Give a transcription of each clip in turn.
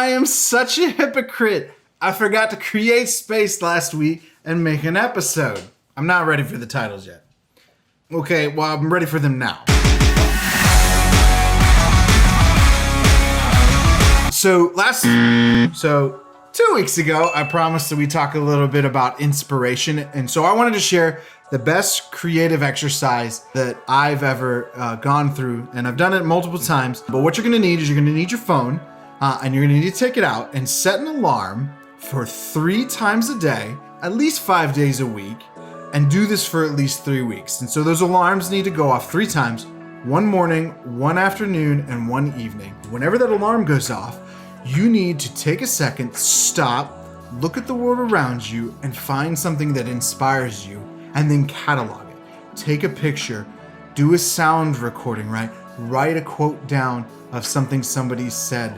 I am such a hypocrite. I forgot to create space last week and make an episode. I'm not ready for the titles yet. Okay, well, I'm ready for them now. So 2 weeks ago, I promised that we talk a little bit about inspiration. And so I wanted to share the best creative exercise that I've ever gone through. And I've done it multiple times. But what you're going to need is you're going to need your phone and you're going to need to take it out and set an alarm for 3 times a day, at least 5 days a week, and do this for at least 3 weeks. And so those alarms need to go off 3 times, one morning, one afternoon, and one evening. Whenever that alarm goes off, you need to take a second, stop, look at the world around you, and find something that inspires you, and then catalog it. Take a picture, do a sound recording, right? Write a quote down of something somebody said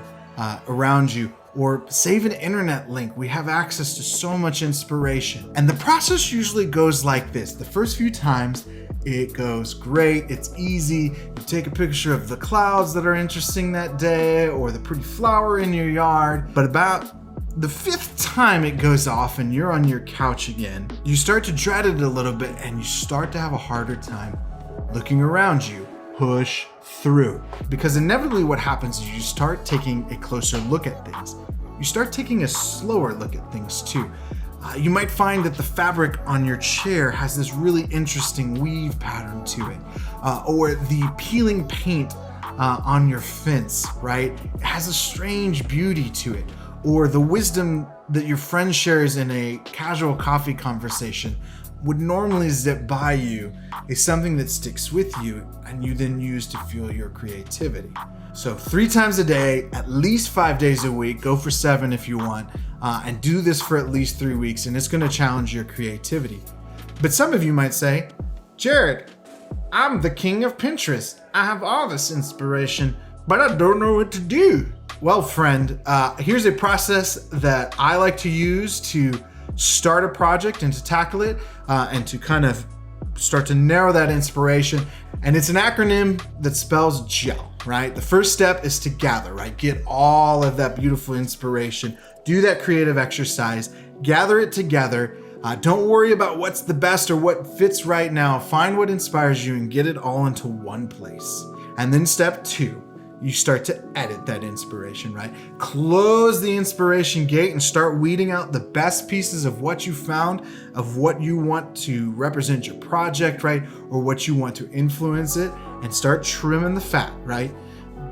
around you, or save an internet link. We have access to so much inspiration. And the process usually goes like this. The first few times, it goes great, it's easy. You take a picture of the clouds that are interesting that day or the pretty flower in your yard. But about the 5th time it goes off and you're on your couch again, you start to dread it a little bit and you start to have a harder time looking around you. Push through. Because inevitably what happens is you start taking a closer look at things. You start taking a slower look at things too. You might find that the fabric on your chair has this really interesting weave pattern to it. Or the peeling paint on your fence, right? It has a strange beauty to it. Or the wisdom that your friend shares in a casual coffee conversation would normally zip by you is something that sticks with you and you then use to fuel your creativity. So 3 times a day, at least 5 days a week, go for 7 if you want, and do this for at least 3 weeks, and it's gonna challenge your creativity. But some of you might say, Jared, I'm the king of Pinterest. I have all this inspiration, but I don't know what to do. Well, friend, here's a process that I like to use to start a project and to tackle it and to kind of start to narrow that inspiration. And it's an acronym that spells GEL, right? The first step is to gather, right? Get all of that beautiful inspiration, do that creative exercise, gather it together. Don't worry about what's the best or what fits right now. Find what inspires you and get it all into one place. And then step 2, you start to edit that inspiration, right? Close the inspiration gate and start weeding out the best pieces of what you found, of what you want to represent your project, right? Or what you want to influence it, and start trimming the fat, right?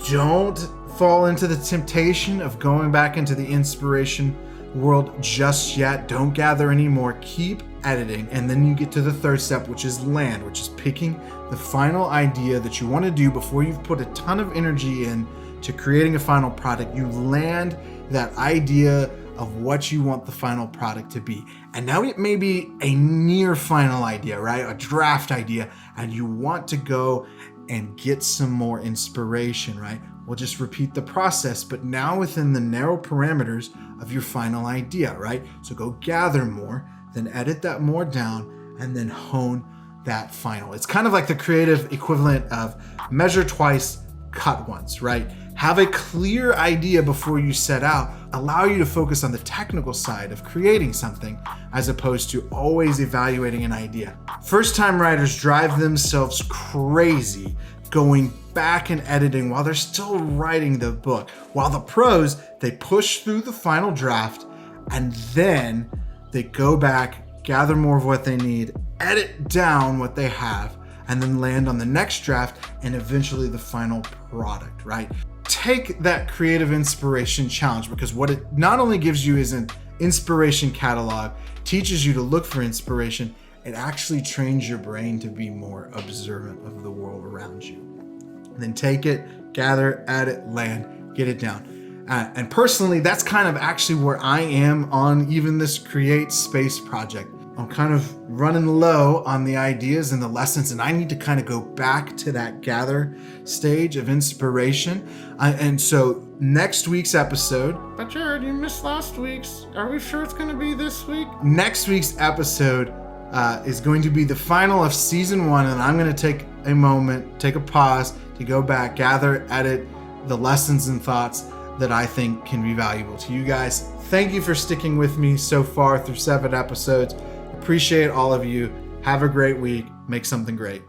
Don't fall into the temptation of going back into the inspiration world just yet. Don't gather anymore. Keep editing. And then you get to the 3rd step, which is land, which is picking the final idea that you want to do before you've put a ton of energy in to creating a final product. You land that idea of what you want the final product to be. And now it may be a near final idea, right? A draft idea, and you want to go and get some more inspiration, right? We'll just repeat the process, but now within the narrow parameters of your final idea, right? So go gather more, then edit that more down, and then hone that final. It's kind of like the creative equivalent of measure twice, cut once, right? Have a clear idea before you set out. Allow you to focus on the technical side of creating something as opposed to always evaluating an idea. First-time writers drive themselves crazy going back and editing while they're still writing the book. While the pros, they push through the final draft and then they go back, gather more of what they need, edit down what they have, and then land on the next draft and eventually the final product, right? Take that creative inspiration challenge, because what it not only gives you is an inspiration catalog, teaches you to look for inspiration, it actually trains your brain to be more observant of the world around you. And then take it, gather, edit, land, get it down. And personally, that's kind of actually where I am on even this Create Space project. I'm kind of running low on the ideas and the lessons, and I need to kind of go back to that gather stage of inspiration. And so next week's episode... But Jared, you missed last week's. Are we sure it's going to be this week? Next week's episode is going to be the final of season 1, and I'm going to take a moment, take a pause to go back, gather, edit the lessons and thoughts that I think can be valuable to you guys. Thank you for sticking with me so far through 7 episodes. Appreciate all of you. Have a great week. Make something great.